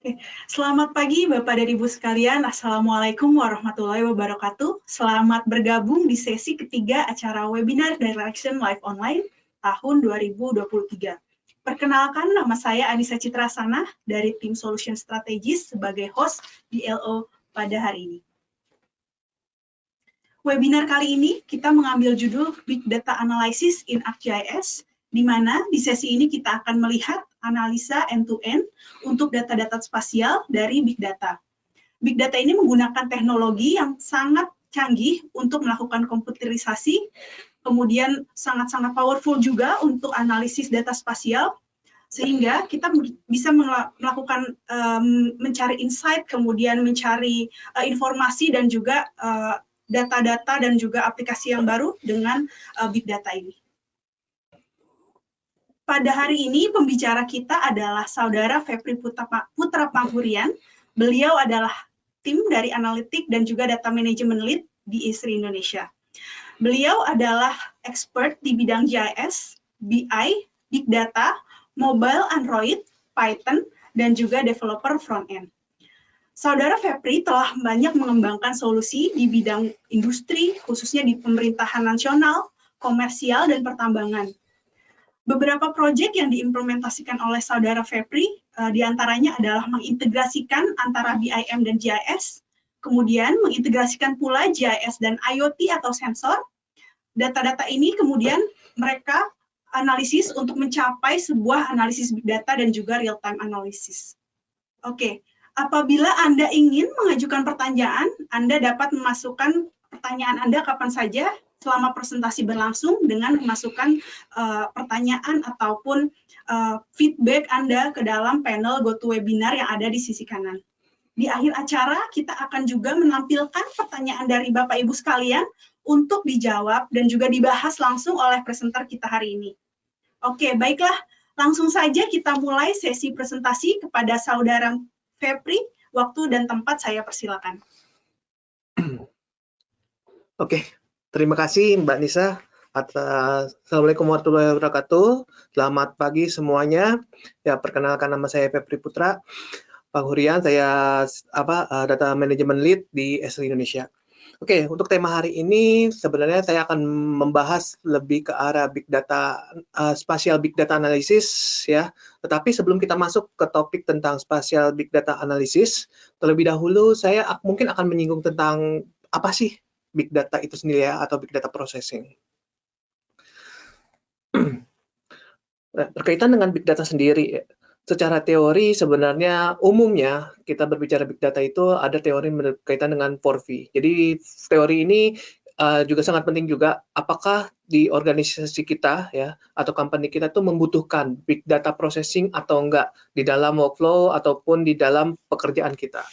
Oke, selamat pagi Bapak dan Ibu sekalian. Assalamualaikum warahmatullahi wabarakatuh. Selamat bergabung di sesi ketiga acara webinar Direction Live Online tahun 2023. Perkenalkan, nama saya Anissa Citrasana dari tim Solution Strategis sebagai host di LO pada hari ini. Webinar kali ini kita mengambil judul Big Data Analysis in ArcGIS, di mana di sesi ini kita akan melihat analisa end-to-end untuk data-data spasial dari Big Data. Big Data ini menggunakan teknologi yang sangat canggih untuk melakukan komputerisasi, kemudian sangat-sangat powerful juga untuk analisis data spasial, sehingga kita bisa melakukan mencari insight, kemudian mencari informasi dan juga data-data dan juga aplikasi yang baru dengan Big Data ini. Pada hari ini pembicara kita adalah Saudara Febri Putra Panghurian. Beliau adalah tim dari analitik dan juga data management lead di ISRI Indonesia. Beliau adalah expert di bidang GIS, BI, Big Data, Mobile Android, Python, dan juga developer front-end. Saudara Febri telah banyak mengembangkan solusi di bidang industri, khususnya di pemerintahan nasional, komersial, dan pertambangan. Beberapa proyek yang diimplementasikan oleh Saudara Febri diantaranya adalah mengintegrasikan antara BIM dan GIS, kemudian mengintegrasikan pula GIS dan IoT atau sensor. Data-data ini kemudian mereka analisis untuk mencapai sebuah analisis big data dan juga real-time analysis. Oke, apabila Anda ingin mengajukan pertanyaan, Anda dapat memasukkan pertanyaan Anda kapan saja selama presentasi berlangsung dengan memasukkan pertanyaan ataupun feedback Anda ke dalam panel GoToWebinar yang ada di sisi kanan. Di akhir acara, kita akan juga menampilkan pertanyaan dari Bapak Ibu sekalian untuk dijawab dan juga dibahas langsung oleh presenter kita hari ini. Oke, baiklah. Langsung saja kita mulai sesi presentasi kepada Saudara Febri. Waktu dan tempat saya persilakan. Oke. Terima kasih Mbak Nisa. Assalamualaikum warahmatullahi wabarakatuh. Selamat pagi semuanya. Ya, perkenalkan nama saya Febri Putra Panghurian. Saya Data Management Lead di ISRI Indonesia. Oke, untuk tema hari ini sebenarnya saya akan membahas lebih ke arah big data, spatial big data analysis ya. Tetapi sebelum kita masuk ke topik tentang spatial big data analysis, terlebih dahulu saya mungkin akan menyinggung tentang apa sih big data itu sendiri ya, atau big data processing. Berkaitan dengan big data sendiri, secara teori sebenarnya umumnya kita berbicara big data itu ada teori berkaitan dengan 4V. Jadi teori ini juga sangat penting juga, apakah di organisasi kita ya atau company kita tuh membutuhkan big data processing atau enggak di dalam workflow ataupun di dalam pekerjaan kita.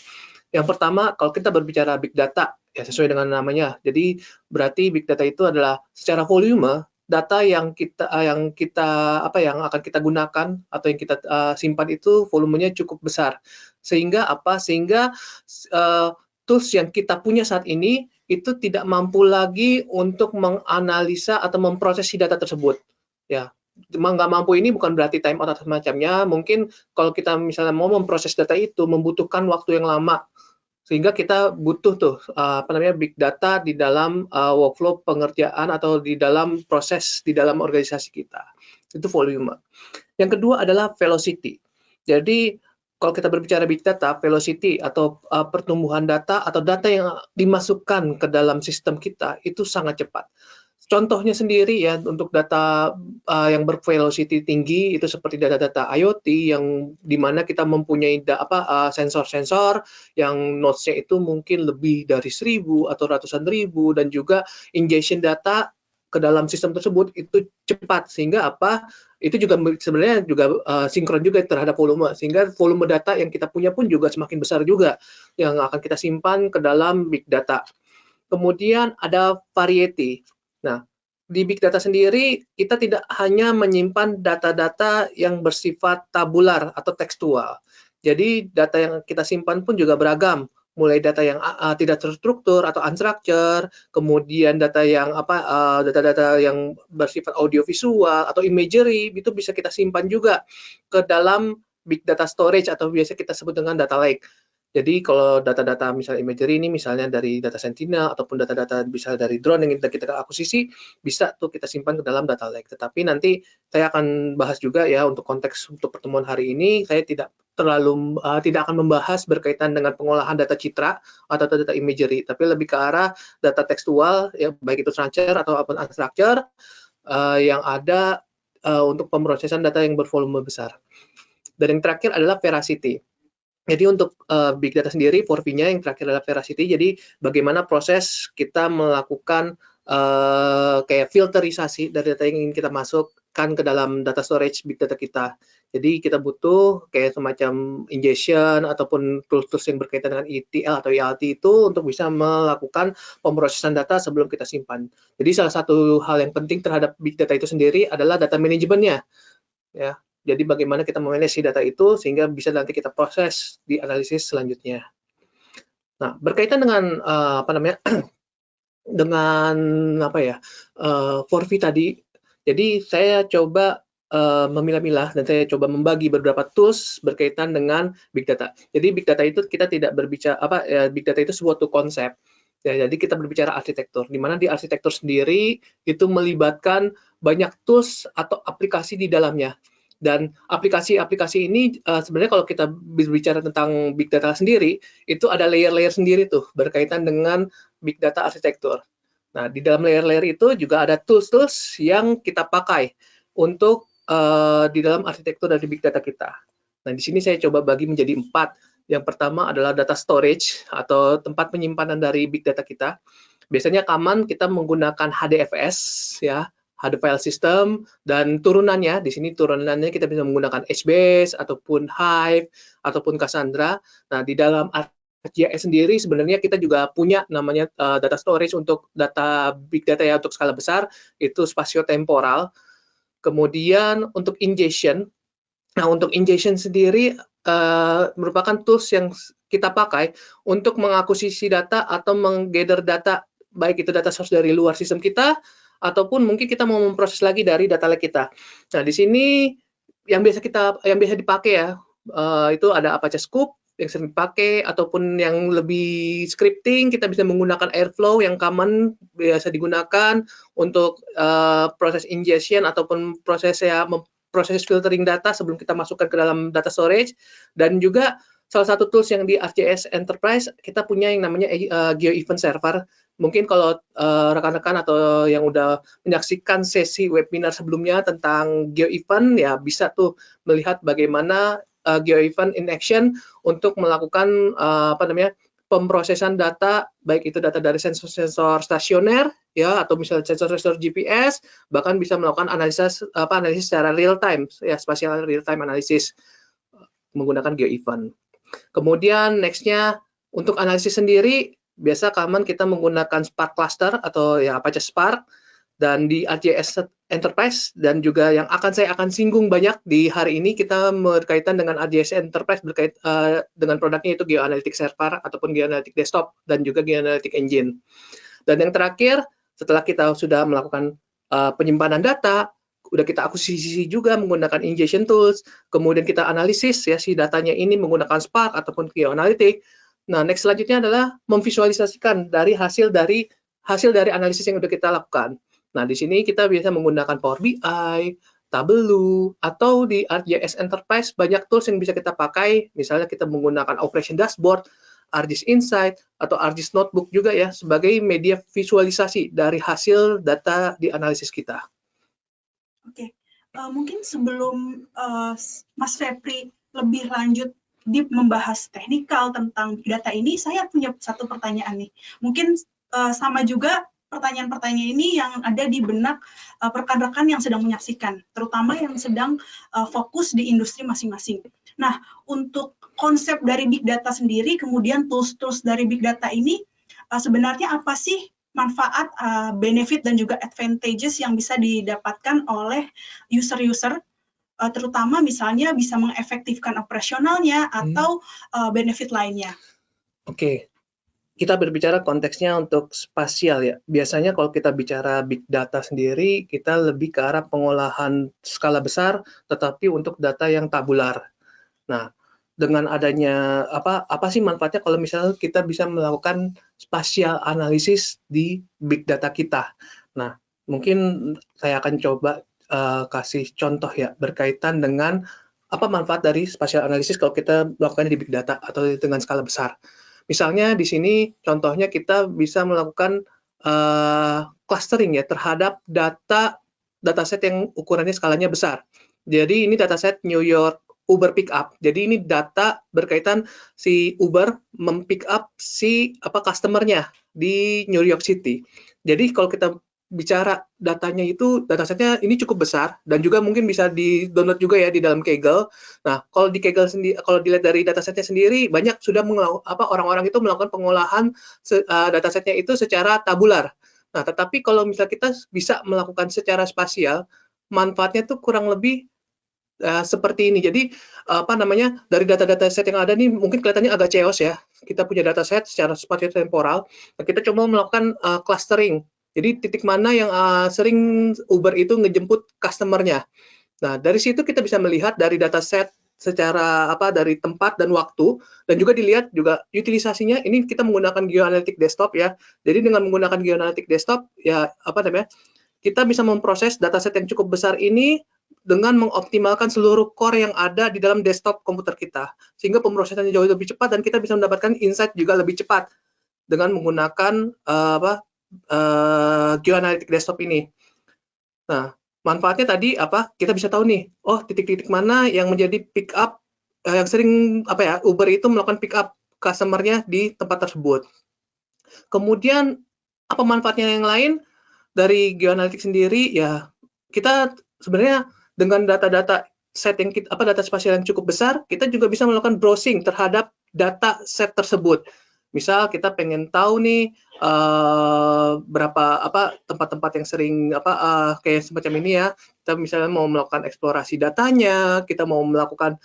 Yang pertama, kalau kita berbicara big data, ya sesuai dengan namanya. Jadi berarti big data itu adalah secara volume data yang akan kita gunakan atau yang kita simpan itu volumenya cukup besar. Sehingga tools yang kita punya saat ini itu tidak mampu lagi untuk menganalisa atau memproses data tersebut. Ya, nggak mampu ini bukan berarti time out atau semacamnya. Mungkin kalau kita misalnya mau memproses data itu membutuhkan waktu yang lama, sehingga kita butuh tuh big data di dalam workflow pengerjaan atau di dalam proses di dalam organisasi kita. Itu volume. Yang kedua adalah velocity. Jadi kalau kita berbicara big data, velocity atau pertumbuhan data atau data yang dimasukkan ke dalam sistem kita itu sangat cepat. Contohnya sendiri ya, untuk data yang bervelocity tinggi itu seperti data-data IoT yang dimana kita mempunyai sensor-sensor yang nodes-nya itu mungkin lebih dari 1000 atau ratusan ribu, dan juga ingestion data ke dalam sistem tersebut itu cepat, sehingga itu juga sebenarnya juga sinkron juga terhadap volume, sehingga volume data yang kita punya pun juga semakin besar juga yang akan kita simpan ke dalam big data. Kemudian ada variety. Nah, di big data sendiri kita tidak hanya menyimpan data-data yang bersifat tabular atau tekstual. Jadi data yang kita simpan pun juga beragam, mulai data yang tidak terstruktur atau unstructured, kemudian data yang data-data yang bersifat audiovisual atau imagery itu bisa kita simpan juga ke dalam big data storage atau biasa kita sebut dengan data lake. Jadi kalau data-data misalnya imagery ini misalnya dari data Sentinel ataupun data-data bisa dari drone yang kita akuisisi, bisa tuh kita simpan ke dalam data lake. Tetapi nanti saya akan bahas juga ya untuk konteks untuk pertemuan hari ini, saya tidak akan membahas berkaitan dengan pengolahan data citra atau data imagery, tapi lebih ke arah data tekstual ya, baik itu structure atau unstructured yang ada untuk pemrosesan data yang bervolume besar. Dan yang terakhir adalah veracity. Jadi untuk big data sendiri, 4V-nya yang terakhir adalah veracity. Jadi bagaimana proses kita melakukan kayak filterisasi dari data yang ingin kita masukkan ke dalam data storage big data kita. Jadi kita butuh kayak semacam ingestion ataupun tools-tools yang berkaitan dengan ETL atau ELT itu untuk bisa melakukan pemrosesan data sebelum kita simpan. Jadi salah satu hal yang penting terhadap big data itu sendiri adalah data manajemennya. Ya. Jadi bagaimana kita memanage data itu sehingga bisa nanti kita proses di analisis selanjutnya. Nah, berkaitan dengan dengan 4V tadi. Jadi saya coba memilah-milah dan saya coba membagi beberapa tools berkaitan dengan big data. Jadi big data itu kita tidak berbicara big data itu suatu konsep. Ya, jadi kita berbicara arsitektur, di mana di arsitektur sendiri itu melibatkan banyak tools atau aplikasi di dalamnya. Dan aplikasi-aplikasi ini sebenarnya kalau kita berbicara tentang big data sendiri, itu ada layer-layer sendiri tuh berkaitan dengan big data arsitektur. Nah, di dalam layer-layer itu juga ada tools-tools yang kita pakai untuk di dalam arsitektur dari big data kita. Nah, di sini saya coba bagi menjadi 4. Yang pertama adalah data storage atau tempat penyimpanan dari big data kita. Biasanya common kita menggunakan HDFS ya. HD file system dan turunannya, di sini turunannya kita bisa menggunakan HBase ataupun Hive ataupun Cassandra. Nah, di dalam ArcGIS sendiri sebenarnya kita juga punya namanya data storage untuk data big data ya untuk skala besar, itu spatiotemporal. Kemudian untuk ingestion, nah untuk ingestion sendiri merupakan tools yang kita pakai untuk mengakuisisi data atau menggather data, baik itu data source dari luar sistem kita, ataupun mungkin kita mau memproses lagi dari data lake kita. Nah, di sini yang biasa dipakai ya, itu ada Apache Scoop yang sering dipakai, ataupun yang lebih scripting, kita bisa menggunakan Airflow yang common biasa digunakan untuk proses ingestion ataupun proses filtering data sebelum kita masukkan ke dalam data storage. Dan juga salah satu tools yang di ArcGIS Enterprise, kita punya yang namanya GeoEvent Server. Mungkin kalau rekan-rekan atau yang udah menyaksikan sesi webinar sebelumnya tentang GeoEvent, ya bisa tuh melihat bagaimana GeoEvent in action untuk melakukan pemrosesan data, baik itu data dari sensor-sensor stasioner, ya, atau misalnya sensor-sensor GPS, bahkan bisa melakukan analisis secara real time, ya, spatial real time analysis menggunakan GeoEvent. Kemudian nextnya untuk analisis sendiri, biasa common kita menggunakan Spark Cluster atau ya Apache Spark, dan di ArcGIS Enterprise dan juga yang saya akan singgung banyak di hari ini kita berkaitan dengan ArcGIS Enterprise dengan produknya itu GeoAnalytics Server ataupun GeoAnalytics Desktop dan juga GeoAnalytics Engine. Dan yang terakhir, setelah kita sudah melakukan penyimpanan data, udah kita akuisisi juga menggunakan ingestion tools, kemudian kita analisis ya si datanya ini menggunakan Spark ataupun GeoAnalytics. Nah, next selanjutnya adalah memvisualisasikan dari hasil dari analisis yang sudah kita lakukan. Nah, di sini kita bisa menggunakan Power BI, Tableau, atau di ArcGIS Enterprise banyak tools yang bisa kita pakai. Misalnya kita menggunakan Operation Dashboard, ArcGIS Insight, atau ArcGIS Notebook juga ya sebagai media visualisasi dari hasil data di analisis kita. Oke, mungkin sebelum Mas Febri lebih lanjut membahas teknikal tentang data ini, saya punya satu pertanyaan nih. Mungkin sama juga pertanyaan-pertanyaan ini yang ada di benak rekan-rekan yang sedang menyaksikan, terutama yang sedang fokus di industri masing-masing. Nah, untuk konsep dari big data sendiri, kemudian tools-tools dari big data ini, sebenarnya apa sih manfaat, benefit, dan juga advantages yang bisa didapatkan oleh user-user, terutama misalnya bisa mengefektifkan operasionalnya atau benefit lainnya. Oke. Kita berbicara konteksnya untuk spasial ya. Biasanya kalau kita bicara big data sendiri, kita lebih ke arah pengolahan skala besar, tetapi untuk data yang tabular. Nah, dengan adanya apa sih manfaatnya kalau misalnya kita bisa melakukan spatial analisis di big data kita. Nah, mungkin saya akan coba kasih contoh ya berkaitan dengan apa manfaat dari spatial analisis kalau kita melakukannya di big data atau dengan skala besar. Misalnya di sini contohnya kita bisa melakukan clustering ya terhadap dataset yang ukurannya skalanya besar. Jadi ini dataset New York Uber pick up. Jadi ini data berkaitan si Uber mempick up si customer-nya di New York City. Jadi kalau kita bicara datanya itu datasetnya ini cukup besar dan juga mungkin bisa di-download juga ya di dalam Kaggle. Nah, kalau di Kaggle sendiri kalau dilihat dari datasetnya sendiri banyak sudah orang-orang itu melakukan pengolahan datasetnya itu secara tabular. Nah, tetapi kalau misalnya kita bisa melakukan secara spasial, manfaatnya tuh kurang lebih seperti ini. Jadi dari data-data set yang ada nih mungkin kelihatannya agak chaos ya. Kita punya data set secara spatio temporal. Nah, kita coba melakukan clustering. Jadi titik mana yang sering Uber itu ngejemput customer-nya. Nah, dari situ kita bisa melihat dari data set secara dari tempat dan waktu dan juga dilihat juga utilisasinya ini kita menggunakan GeoAnalytics desktop ya. Jadi dengan menggunakan GeoAnalytics desktop ya kita bisa memproses dataset yang cukup besar ini dengan mengoptimalkan seluruh core yang ada di dalam desktop komputer kita. Sehingga pemrosesannya jauh lebih cepat dan kita bisa mendapatkan insight juga lebih cepat dengan menggunakan GeoAnalytics desktop ini. Nah, manfaatnya tadi kita bisa tahu nih, oh titik-titik mana yang menjadi pick up yang sering Uber itu melakukan pick up customer-nya di tempat tersebut. Kemudian apa manfaatnya yang lain dari GeoAnalytics sendiri ya kita sebenarnya dengan data-data set yang data spasial yang cukup besar, kita juga bisa melakukan browsing terhadap data set tersebut. Misal kita pengen tahu nih berapa tempat-tempat yang sering kayak semacam ini ya. Kita misalnya mau melakukan eksplorasi datanya, kita mau melakukan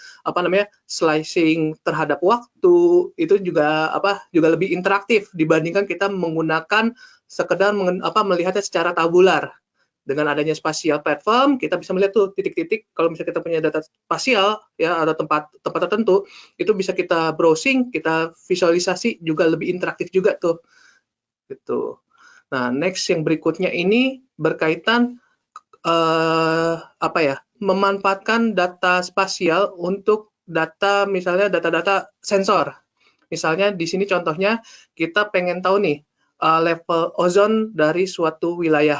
slicing terhadap waktu, itu juga juga lebih interaktif dibandingkan kita menggunakan sekedar melihatnya secara tabular. Dengan adanya spatial platform, kita bisa melihat tuh titik-titik kalau misalnya kita punya data spasial ya atau tempat tertentu, itu bisa kita browsing, kita visualisasi juga lebih interaktif juga tuh. Gitu. Nah, next yang berikutnya ini berkaitan memanfaatkan data spasial untuk data misalnya data-data sensor. Misalnya di sini contohnya kita pengen tahu nih level ozon dari suatu wilayah.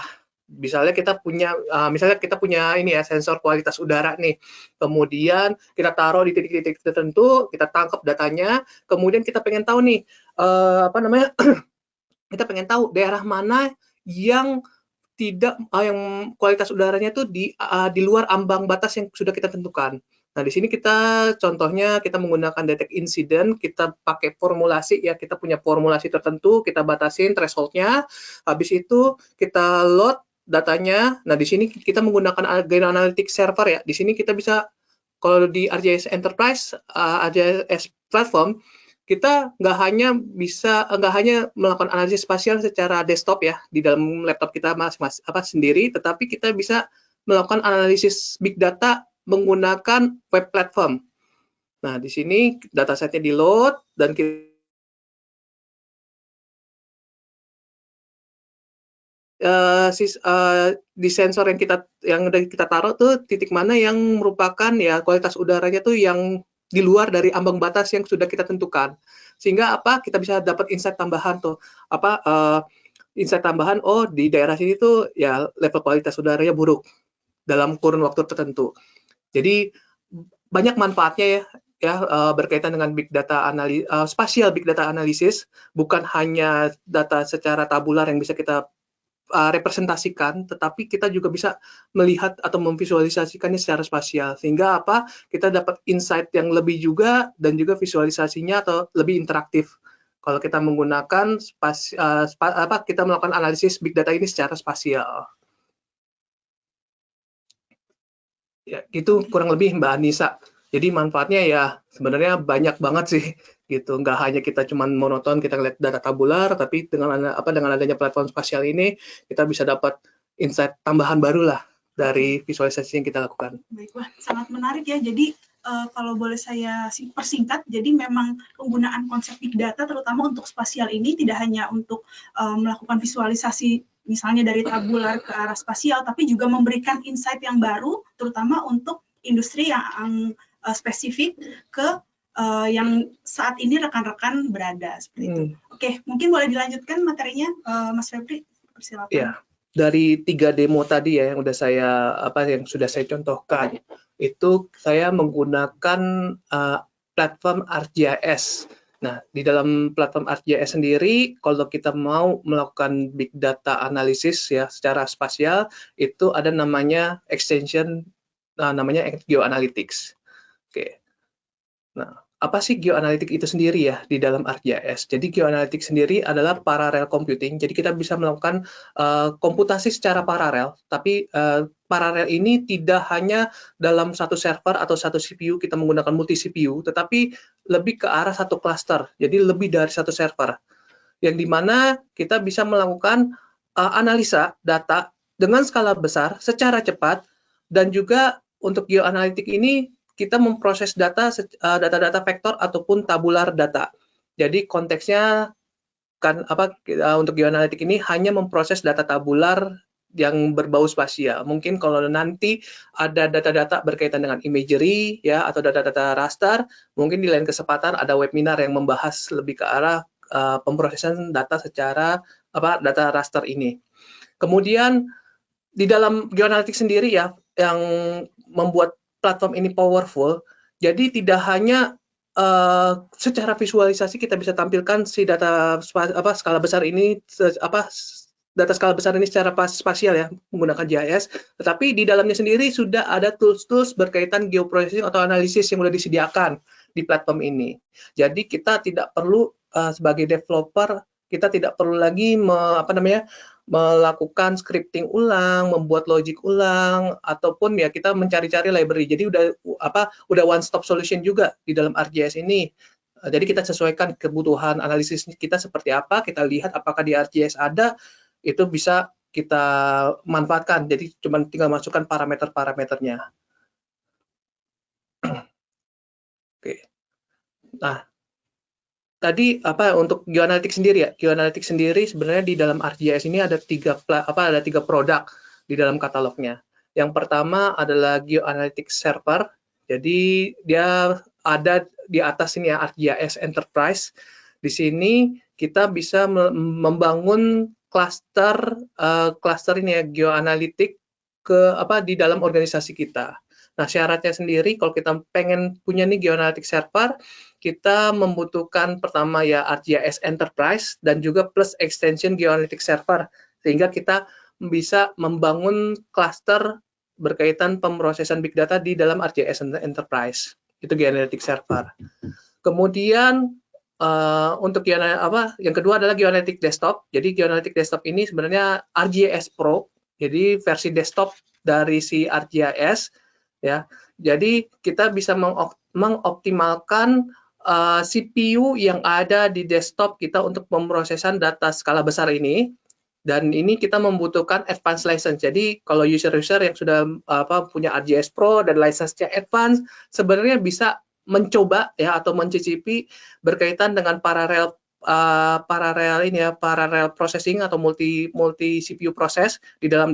Misalnya kita punya ini ya sensor kualitas udara nih. Kemudian kita taruh di titik-titik tertentu, kita tangkap datanya, kemudian kita pengen tahu nih kita pengen tahu daerah mana yang yang kualitas udaranya itu di luar ambang batas yang sudah kita tentukan. Nah, di sini contohnya kita menggunakan detect incident, kita pakai formulasi ya, kita punya formulasi tertentu, kita batasin threshold-nya, habis itu kita load datanya. Nah, di sini kita menggunakan GeoAnalytics server ya. Di sini kita bisa kalau di ArcGIS Enterprise, ArcGIS platform, kita nggak hanya melakukan analisis spasial secara desktop ya di dalam laptop kita sendiri, tetapi kita bisa melakukan analisis big data menggunakan web platform. Nah, di sini datasetnya di load dan di sensor yang kita taruh tuh titik mana yang merupakan ya kualitas udaranya tuh yang di luar dari ambang batas yang sudah kita tentukan. Sehingga kita bisa dapat insight tambahan tuh. Insight tambahan, oh di daerah sini tuh ya level kualitas udaranya buruk dalam kurun waktu tertentu. Jadi banyak manfaatnya ya berkaitan dengan big data spatial big data analysis, bukan hanya data secara tabular yang bisa kita representasikan, tetapi kita juga bisa melihat atau memvisualisasikannya secara spasial, sehingga kita dapat insight yang lebih juga dan juga visualisasinya atau lebih interaktif kalau kita menggunakan kita melakukan analisis big data ini secara spasial. Ya, gitu kurang lebih Mbak Anissa. Jadi manfaatnya ya sebenarnya banyak banget sih gitu. Nggak hanya kita cuman monoton kita lihat data tabular, tapi dengan adanya platform spasial ini kita bisa dapat insight tambahan baru lah dari visualisasi yang kita lakukan. Baik, wah, sangat menarik ya. Jadi kalau boleh saya persingkat, jadi memang penggunaan konsep big data terutama untuk spasial ini tidak hanya untuk melakukan visualisasi misalnya dari tabular ke arah spasial, tapi juga memberikan insight yang baru, terutama untuk industri yang spesifik ke yang saat ini rekan-rekan berada seperti itu. Oke, mungkin boleh dilanjutkan materinya, Mas Febri, persilakan. Ya, dari 3 demo tadi ya yang sudah saya contohkan, itu saya menggunakan platform ArcGIS. Nah, di dalam platform ArcGIS sendiri, kalau kita mau melakukan big data analysis ya secara spasial, itu ada namanya extension namanya GeoAnalytics. Oke. Nah, apa sih GeoAnalytics itu sendiri ya di dalam ArcGIS? Jadi GeoAnalytics sendiri adalah parallel computing. Jadi kita bisa melakukan komputasi secara paralel, tapi paralel ini tidak hanya dalam satu server atau satu CPU kita menggunakan multi CPU, tetapi lebih ke arah satu cluster. Jadi lebih dari satu server. Yang dimana kita bisa melakukan analisa data dengan skala besar secara cepat, dan juga untuk GeoAnalytics ini kita memproses data-data vektor ataupun tabular data. Jadi konteksnya kan untuk GeoAnalytics ini hanya memproses data tabular yang berbau spasial. Mungkin kalau nanti ada data-data berkaitan dengan imagery ya atau data-data raster, mungkin di lain kesempatan ada webinar yang membahas lebih ke arah pemrosesan data secara data raster ini. Kemudian di dalam GeoAnalytics sendiri ya yang membuat platform ini powerful, jadi tidak hanya secara visualisasi kita bisa tampilkan si data skala besar ini data skala besar ini secara spasial ya menggunakan GIS, tetapi di dalamnya sendiri sudah ada tools-tools berkaitan geoprocessing atau analisis yang sudah disediakan di platform ini. Jadi kita tidak perlu sebagai developer, kita tidak perlu lagi melakukan scripting ulang, membuat logic ulang, ataupun ya kita mencari-cari library. Jadi udah one stop solution juga di dalam ArcGIS ini. Jadi kita sesuaikan kebutuhan analisis kita seperti apa, kita lihat apakah di ArcGIS ada, itu bisa kita manfaatkan. Jadi cuma tinggal masukkan parameter-parameternya. Oke. Nah, tadi untuk GeoAnalytics sendiri ya, GeoAnalytics sendiri sebenarnya di dalam ArcGIS ini ada tiga produk di dalam katalognya. Yang pertama adalah GeoAnalytics Server. Jadi dia ada di atas ini ya, ArcGIS Enterprise. Di sini kita bisa membangun cluster ini ya GeoAnalytics di dalam organisasi kita. Nah, syaratnya sendiri kalau kita pengen punya nih GeoAnalytics Server, kita membutuhkan pertama ya ArcGIS Enterprise dan juga plus extension GeoAnalytics Server, sehingga kita bisa membangun cluster berkaitan pemrosesan big data di dalam ArcGIS Enterprise. Itu GeoAnalytics Server. Kemudian untuk yang kedua adalah GeoAnalytics Desktop. Jadi GeoAnalytics Desktop ini sebenarnya ArcGIS Pro, jadi versi desktop dari si ArcGIS ya. Jadi kita bisa mengoptimalkan CPU yang ada di desktop kita untuk pemrosesan data skala besar ini, dan ini kita membutuhkan advanced license. Jadi kalau user-user yang sudah punya ArcGIS Pro dan license-nya advance, sebenarnya bisa mencoba ya atau mencicipi berkaitan dengan parallel processing atau multi CPU proses di dalam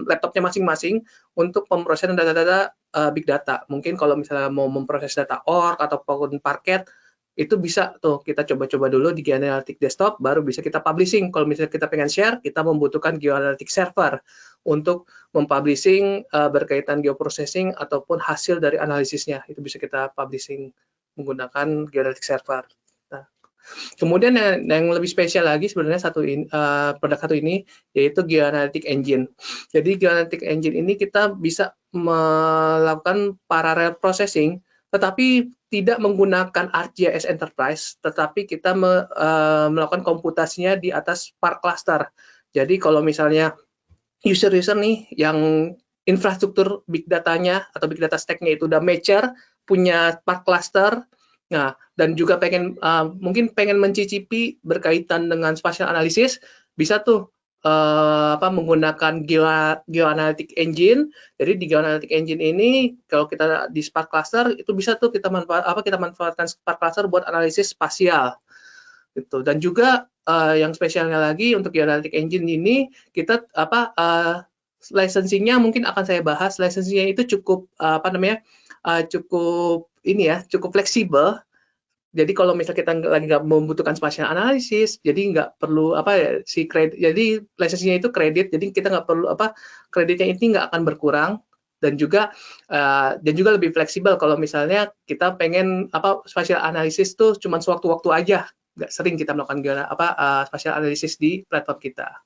laptopnya masing-masing untuk pemrosesan data-data big data. Mungkin kalau misalnya mau memproses data org ataupun parquet, itu bisa tuh kita coba-coba dulu di GeoAnalytics Desktop, baru bisa kita publishing. Kalau misalnya kita pengen share, kita membutuhkan GeoAnalytics Server untuk mempublishing berkaitan geoprocessing ataupun hasil dari analisisnya. Itu bisa kita publishing menggunakan GeoAnalytics Server. Nah, kemudian yang lebih spesial lagi sebenarnya produk satu ini yaitu GeoAnalytics Engine. Jadi GeoAnalytics Engine ini kita bisa melakukan parallel processing, tetapi tidak menggunakan ArcGIS Enterprise, tetapi kita melakukan komputasinya di atas Spark Cluster. Jadi kalau misalnya user-user nih yang infrastruktur big datanya atau big data stack-nya itu udah mature, punya Spark Cluster, nah dan juga mungkin pengen mencicipi berkaitan dengan spatial analysis, bisa tuh menggunakan GeoAnalytic Engine. Jadi di GeoAnalytic Engine ini kalau kita di Spark Cluster itu bisa tuh kita manfaatkan Spark Cluster buat analisis spasial gitu. Dan juga yang spesialnya lagi untuk GeoAnalytic Engine ini kita licensingnya mungkin akan saya bahas. Licensingnya itu cukup cukup fleksibel. Jadi kalau misalnya kita lagi nggak membutuhkan spatial analisis, jadi nggak perlu jadi lisensinya itu kredit, jadi kita nggak perlu kreditnya ini nggak akan berkurang, dan juga lebih fleksibel kalau misalnya kita pengen spatial analisis tuh cuma sewaktu-waktu aja, nggak sering kita melakukan spatial analisis di platform kita.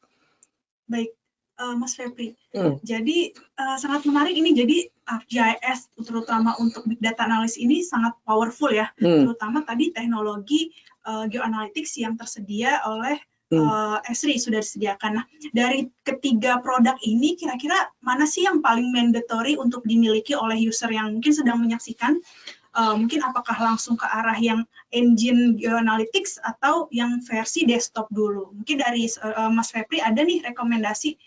Baik. Mas Febri. Jadi sangat menarik ini. Jadi ArcGIS terutama untuk big data analysis ini sangat powerful ya. Terutama tadi teknologi geoanalytics yang tersedia oleh Esri sudah disediakan. Nah, dari ketiga produk ini kira-kira mana sih yang paling mandatory untuk dimiliki oleh user yang mungkin sedang menyaksikan? Mungkin apakah langsung ke arah yang engine geoanalytics atau yang versi desktop dulu? Mungkin dari Mas Febri ada nih rekomendasi?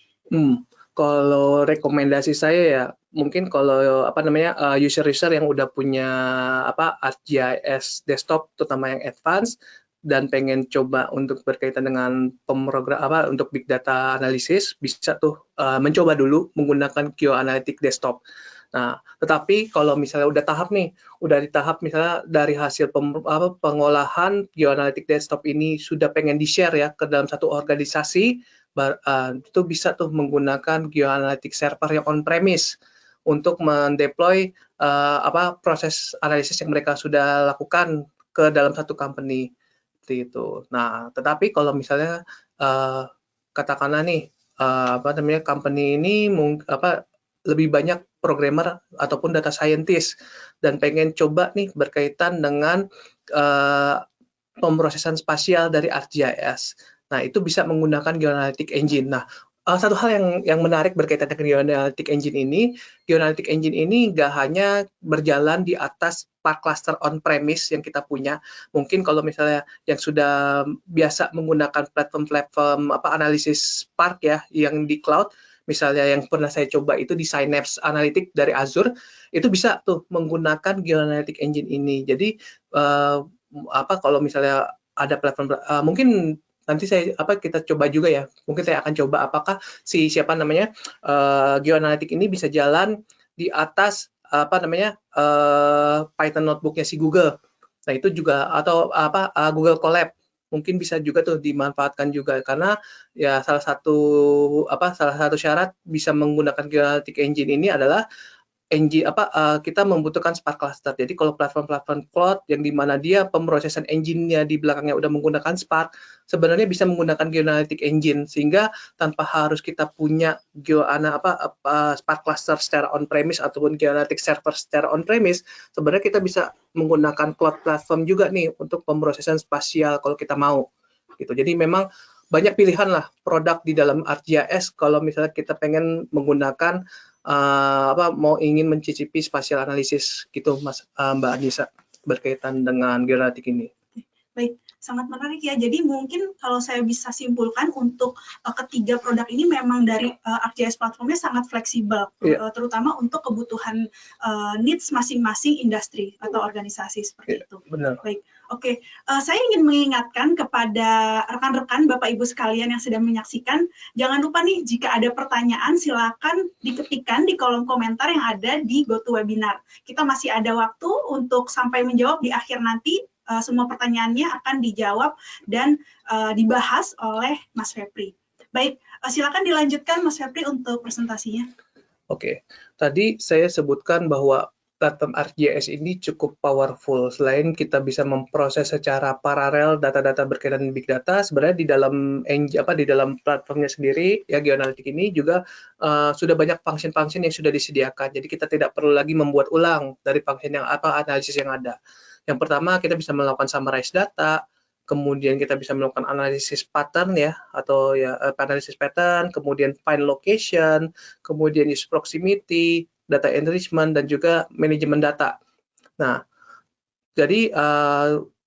Kalau rekomendasi saya ya mungkin kalau user-user yang udah punya ArcGIS desktop terutama yang advance dan pengen coba untuk berkaitan dengan untuk big data analysis, bisa tuh mencoba dulu menggunakan GeoAnalytic desktop. Nah, tetapi kalau misalnya udah di tahap misalnya dari hasil pengolahan GeoAnalytic desktop ini sudah pengen di-share ya ke dalam satu organisasi, itu bisa tuh menggunakan GeoAnalytic server yang on-premise untuk mendeploy proses analisis yang mereka sudah lakukan ke dalam satu company seperti itu. Nah, tetapi kalau misalnya katakanlah nih company ini lebih banyak programmer ataupun data scientist dan pengen coba nih berkaitan dengan pemrosesan spasial dari ArcGIS. Nah, itu bisa menggunakan GeoAnalytic Engine. Nah, satu hal yang menarik berkaitan dengan GeoAnalytic Engine ini nggak hanya berjalan di atas Spark Cluster on-premise yang kita punya. Mungkin kalau misalnya yang sudah biasa menggunakan platform analisis Spark ya, yang di cloud, misalnya yang pernah saya coba itu di Synapse Analytics dari Azure, itu bisa tuh menggunakan GeoAnalytic Engine ini. Jadi kalau misalnya ada platform mungkin nanti kita coba juga ya, mungkin saya akan coba apakah GeoAnalytic ini bisa jalan di atas Python notebooknya si Google. Nah, itu juga atau Google Colab mungkin bisa juga tuh dimanfaatkan juga, karena ya salah satu syarat bisa menggunakan GeoAnalytic Engine ini adalah kita membutuhkan Spark Cluster. Jadi kalau platform-platform cloud yang dimana dia pemrosesan engine-nya di belakangnya udah menggunakan Spark, sebenarnya bisa menggunakan GeoAnalytic Engine, sehingga tanpa harus kita punya Spark Cluster secara on-premise ataupun GeoAnalytic server secara on-premise, sebenarnya kita bisa menggunakan cloud platform juga nih untuk pemrosesan spasial kalau kita mau. Gitu. Jadi memang banyak pilihan lah produk di dalam ArcGIS kalau misalnya kita pengen menggunakan mau ingin mencicipi spatial analisis gitu, Mbak Anissa, berkaitan dengan GeoAnalytic ini. Baik, sangat menarik ya. Jadi mungkin kalau saya bisa simpulkan untuk ketiga produk ini memang dari ArcGIS platformnya sangat fleksibel, terutama untuk kebutuhan needs masing-masing industri atau organisasi seperti itu. Benar. Baik, oke. Saya ingin mengingatkan kepada rekan-rekan Bapak Ibu sekalian yang sedang menyaksikan, jangan lupa nih jika ada pertanyaan silakan diketikkan di kolom komentar yang ada di GoToWebinar. Kita masih ada waktu untuk sampai menjawab di akhir nanti. Semua pertanyaannya akan dijawab dan dibahas oleh Mas Febri. Baik, silakan dilanjutkan Mas Febri untuk presentasinya. Oke, tadi saya sebutkan bahwa platform ArcGIS ini cukup powerful. Selain kita bisa memproses secara paralel data-data berkaitan dengan big data, sebenarnya di dalam platformnya sendiri ya GeoAnalytic ini juga sudah banyak function-function yang sudah disediakan. Jadi kita tidak perlu lagi membuat ulang dari function yang analisis yang ada. Yang pertama, kita bisa melakukan summarize data, kemudian kita bisa melakukan analisis pattern ya, atau ya analisis pattern, kemudian find location, kemudian use proximity, data enrichment, dan juga manajemen data. Nah, jadi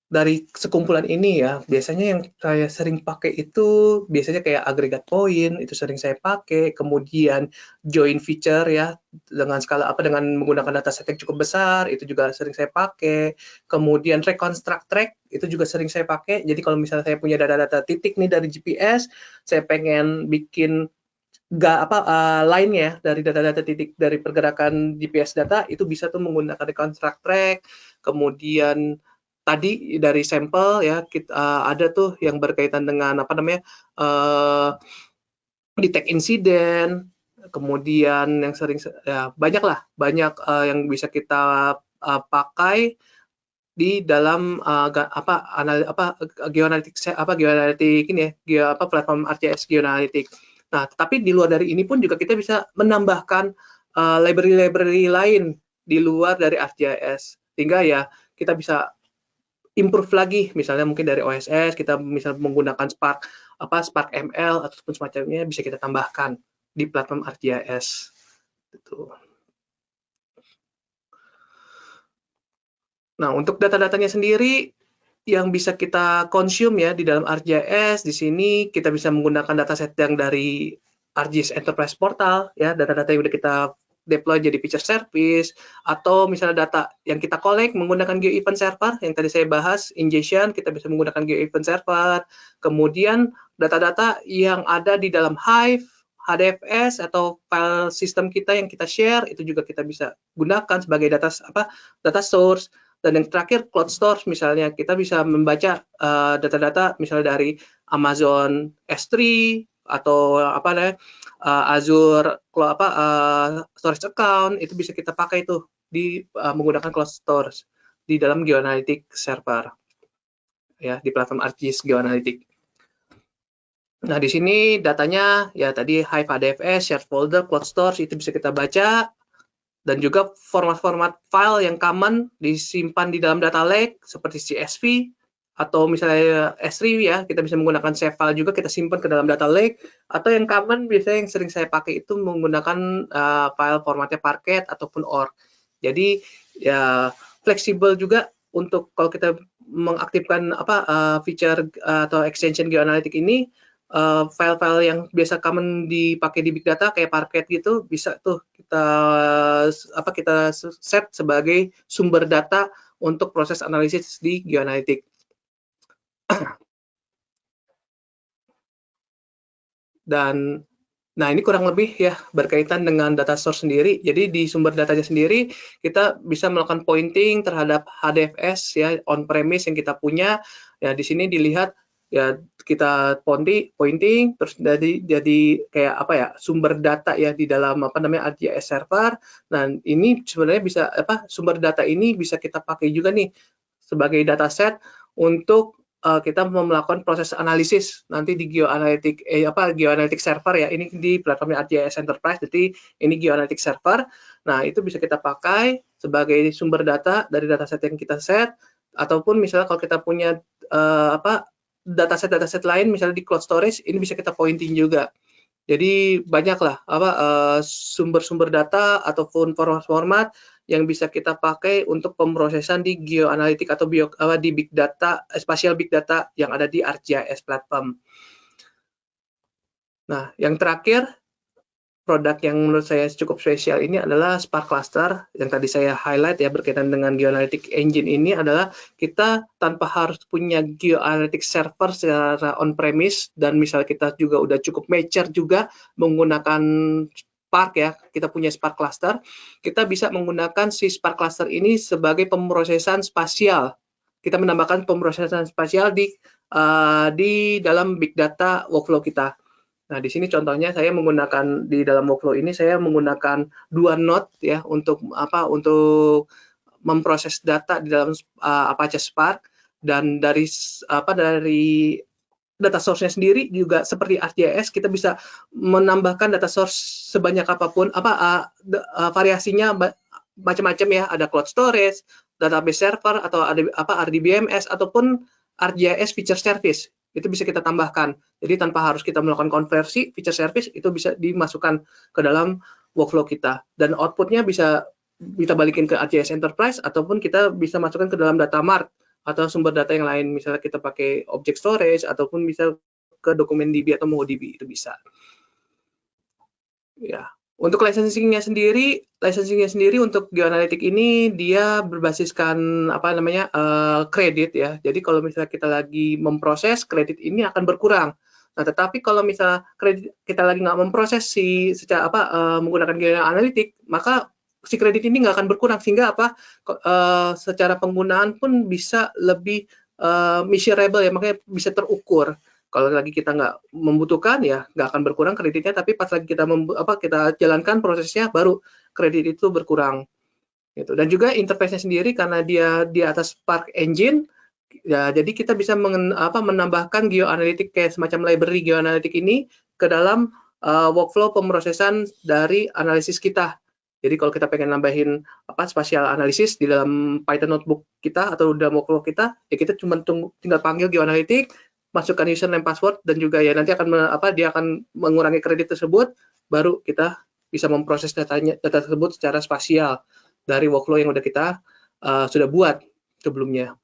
dari sekumpulan ini ya, biasanya yang saya sering pakai itu biasanya kayak agregat poin, itu sering saya pakai, kemudian join feature ya, dengan skala dengan menggunakan dataset yang cukup besar, itu juga sering saya pakai, kemudian reconstruct track, itu juga sering saya pakai, jadi kalau misalnya saya punya data-data titik nih dari GPS, saya pengen bikin lainnya dari data-data titik dari pergerakan GPS data, itu bisa tuh menggunakan reconstruct track, kemudian tadi dari sampel ya ada tuh yang berkaitan dengan detect insiden, kemudian yang sering ya banyak yang bisa kita pakai di dalam geoanalitik ini ya, platform ArcGIS Geoanalytic. Nah, tapi di luar dari ini pun juga kita bisa menambahkan library-library lain di luar dari ArcGIS, sehingga ya kita bisa improve lagi, misalnya mungkin dari OSS kita misalnya menggunakan Spark ML ataupun semacamnya bisa kita tambahkan di platform ArcGIS. Gitu. Nah, untuk data-datanya sendiri yang bisa kita consume ya di dalam ArcGIS, di sini kita bisa menggunakan dataset yang dari ArcGIS Enterprise Portal ya, data-data yang udah kita deploy jadi feature service, atau misalnya data yang kita collect menggunakan GeoEvent Server yang tadi saya bahas, ingestion kita bisa menggunakan GeoEvent Server, kemudian data-data yang ada di dalam Hive, HDFS atau file sistem kita yang kita share itu juga kita bisa gunakan sebagai data source. Dan yang terakhir cloud storage, misalnya kita bisa membaca data-data misalnya dari Amazon S3 atau Azure storage account, itu bisa kita pakai tuh di menggunakan cloud storage di dalam Geoanalytic server ya, di platform ArcGIS Geoanalytic. Nah, di sini datanya ya tadi Hive HDFS, shared folder, cloud storage itu bisa kita baca, dan juga format-format file yang common disimpan di dalam data lake seperti CSV atau misalnya S3 ya, kita bisa menggunakan save file juga kita simpan ke dalam data lake, atau yang common biasanya yang sering saya pakai itu menggunakan file formatnya Parquet ataupun ORG. Jadi ya fleksibel juga untuk kalau kita mengaktifkan feature atau extension Geoanalytic ini, file-file yang biasa common dipakai di big data kayak Parquet gitu bisa tuh kita set sebagai sumber data untuk proses analisis di Geoanalytic. Dan nah ini kurang lebih ya berkaitan dengan data source sendiri. Jadi di sumber datanya sendiri kita bisa melakukan pointing terhadap HDFS ya on-premise yang kita punya. Ya di sini dilihat ya kita pointing terus jadi kayak sumber data ya di dalam ArcGIS server. Dan ini sebenarnya bisa sumber data ini bisa kita pakai juga nih sebagai dataset untuk kita melakukan proses analisis nanti di Geoanalytic server ya, ini di platformnya ArcGIS Enterprise, jadi ini Geoanalytic server. Nah, itu bisa kita pakai sebagai sumber data dari dataset yang kita set, ataupun misalnya kalau kita punya dataset lain misalnya di cloud storage, ini bisa kita pointing juga. Jadi banyaklah sumber-sumber data ataupun format yang bisa kita pakai untuk pemrosesan di geoanalitik atau di big data, spatial big data yang ada di ArcGIS platform. Nah, yang terakhir, produk yang menurut saya cukup spesial ini adalah Spark Cluster, yang tadi saya highlight ya berkaitan dengan Geoanalytic Engine ini adalah kita tanpa harus punya Geoanalytic server secara on-premise, dan misal kita juga udah cukup mature juga menggunakan Spark ya, kita punya Spark Cluster, kita bisa menggunakan si Spark Cluster ini sebagai pemrosesan spasial. Kita menambahkan pemrosesan spasial di dalam big data workflow kita. Nah, di sini contohnya saya menggunakan di dalam workflow ini saya menggunakan 2 node ya untuk memproses data di dalam Apache Spark, dan dari data source-nya sendiri juga seperti ArcGIS kita bisa menambahkan data source sebanyak apapun variasinya macam-macam ya, ada cloud storage, database server, atau ada RDBMS ataupun ArcGIS feature service itu bisa kita tambahkan. Jadi tanpa harus kita melakukan konversi, feature service itu bisa dimasukkan ke dalam workflow kita, dan outputnya bisa kita balikin ke ArcGIS Enterprise ataupun kita bisa masukkan ke dalam data mart atau sumber data yang lain, misalnya kita pakai object storage ataupun bisa ke dokumen DB atau MongoDB, itu bisa. Ya, untuk licensingnya sendiri untuk geoanalitik ini dia berbasiskan apa namanya kredit ya. Jadi kalau misalnya kita lagi memproses, kredit ini akan berkurang. Nah, tetapi kalau misalnya kredit kita lagi nggak memproses secara menggunakan geoanalitik, maka si kredit ini nggak akan berkurang, sehingga secara penggunaan pun bisa lebih measurable ya, makanya bisa terukur. Kalau lagi kita nggak membutuhkan ya nggak akan berkurang kreditnya, tapi pas lagi kita kita jalankan prosesnya baru kredit itu berkurang gitu. Dan juga interface-nya sendiri karena dia di atas Spark Engine ya, jadi kita bisa menambahkan geoanalitik kayak semacam library geoanalitik ini ke dalam workflow pemrosesan dari analisis kita. Jadi kalau kita pengen nambahin spatial analisis di dalam Python notebook kita atau dalam workflow kita, ya kita cuma tinggal panggil geoanalitik, masukkan username, password, dan juga ya nanti dia akan mengurangi kredit tersebut, baru kita bisa memproses data tersebut secara spasial dari workflow yang udah kita sudah buat sebelumnya.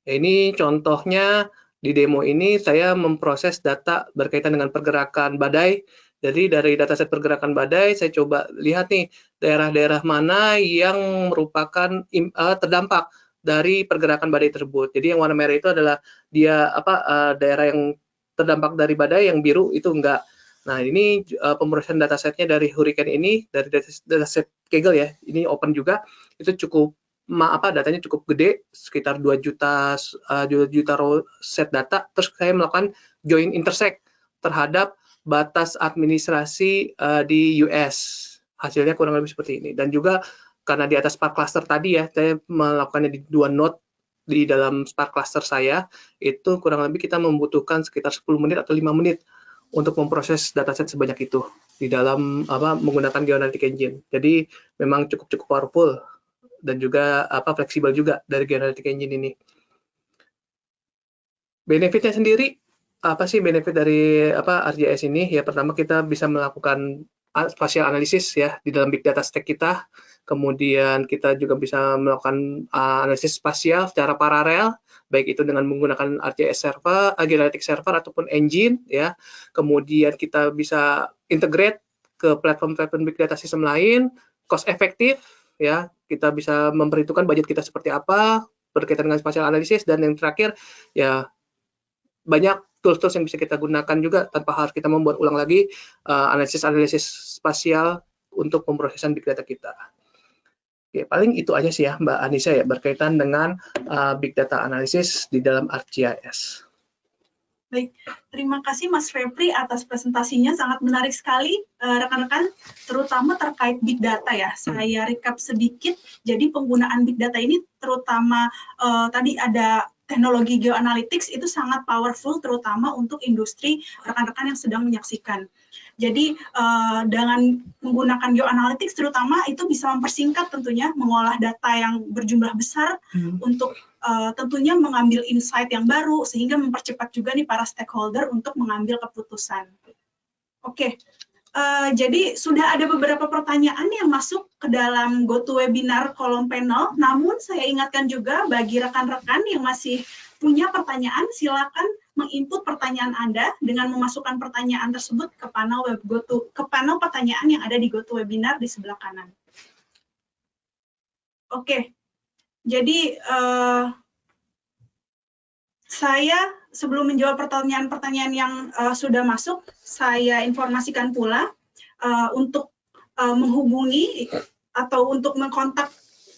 Ya, ini contohnya di demo ini saya memproses data berkaitan dengan pergerakan badai. Jadi dari dataset pergerakan badai saya coba lihat nih daerah-daerah mana yang merupakan terdampak dari pergerakan badai tersebut. Jadi yang warna merah itu adalah dia daerah yang terdampak dari badai, yang biru itu enggak. Nah, ini pemrosesan datasetnya dari Hurricane ini, dari dataset Kaggle ya, ini open juga, itu cukup datanya cukup gede, sekitar 2 juta row set data. Terus saya melakukan join intersect terhadap batas administrasi di US. Hasilnya kurang lebih seperti ini. Dan juga karena di atas Spark cluster tadi ya, saya melakukannya di 2 node di dalam Spark cluster saya, itu kurang lebih kita membutuhkan sekitar 10 menit atau 5 menit untuk memproses dataset sebanyak itu di dalam menggunakan Geoanalytic Engine. Jadi memang cukup powerful dan juga fleksibel juga dari Geoanalytic Engine ini. Benefitnya sendiri, apa sih benefit dari ArcGIS ini? Ya, pertama kita bisa melakukan spatial analisis ya di dalam big data stack kita. Kemudian kita juga bisa melakukan analisis spasial secara paralel, baik itu dengan menggunakan ArcGIS server, Geoanalytic server ataupun engine ya. Kemudian kita bisa integrate ke platform-platform big data system lain, cost efektif ya. Kita bisa memperhitungkan budget kita seperti apa berkaitan dengan spatial analisis, dan yang terakhir ya banyak tools-tools yang bisa kita gunakan juga tanpa harus kita membuat ulang lagi analisis spasial untuk pemrosesan big data kita. Oke, paling itu aja sih ya Mbak Anissa ya berkaitan dengan big data analisis di dalam ArcGIS. Baik, terima kasih Mas Febri atas presentasinya, sangat menarik sekali rekan-rekan, terutama terkait big data ya. Saya recap sedikit, jadi penggunaan big data ini terutama tadi ada teknologi geoanalytics itu sangat powerful, terutama untuk industri rekan-rekan yang sedang menyaksikan. Jadi dengan menggunakan geoanalytics terutama itu bisa mempersingkat tentunya mengolah data yang berjumlah besar untuk tentunya mengambil insight yang baru, sehingga mempercepat juga nih para stakeholder untuk mengambil keputusan. Oke, jadi sudah ada beberapa pertanyaan yang masuk ke dalam GoToWebinar kolom panel, namun saya ingatkan juga bagi rekan-rekan yang masih punya pertanyaan, silakan menginput pertanyaan Anda dengan memasukkan pertanyaan tersebut ke panel pertanyaan yang ada di GoToWebinar di sebelah kanan. Oke. Jadi saya sebelum menjawab pertanyaan-pertanyaan yang sudah masuk, saya informasikan pula untuk menghubungi atau untuk mengkontak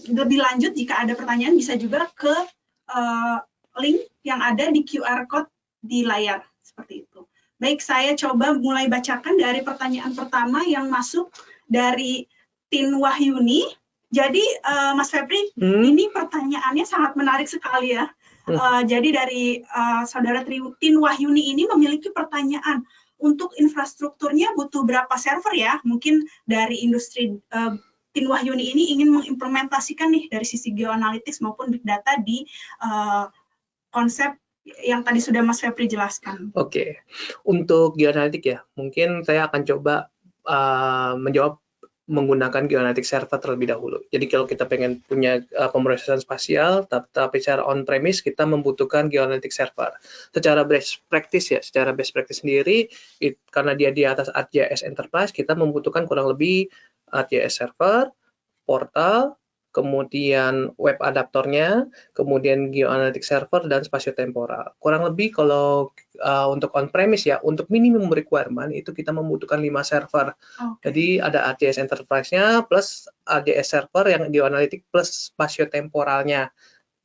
lebih lanjut jika ada pertanyaan bisa juga ke link yang ada di QR code di layar seperti itu. Baik, saya coba mulai bacakan dari pertanyaan pertama yang masuk dari Tin Wahyuni. Jadi Mas Febri, ini pertanyaannya sangat menarik sekali ya. Jadi dari saudara Tin Wahyuni ini memiliki pertanyaan, untuk infrastrukturnya butuh berapa server ya? Mungkin dari industri Tin Wahyuni ini ingin mengimplementasikan nih dari sisi geoanalytics maupun big data di konsep yang tadi sudah Mas Febri jelaskan. Oke, untuk geoanalitik ya, mungkin saya akan coba menjawab menggunakan geoanalytic server terlebih dahulu. Jadi kalau kita pengen punya pemrosesan spasial, tapi secara on-premise kita membutuhkan geoanalytic server. Secara best practice ya, secara best practice sendiri, karena dia di atas ArcGIS Enterprise, kita membutuhkan kurang lebih ArcGIS server, portal, kemudian web adaptornya, kemudian geoanalytic server, dan spatiotemporal. Kurang lebih kalau untuk on-premise ya, untuk minimum requirement itu kita membutuhkan 5 server. Jadi ada ArcGIS Enterprise-nya plus ArcGIS server yang geoanalytic plus spatiotemporalnya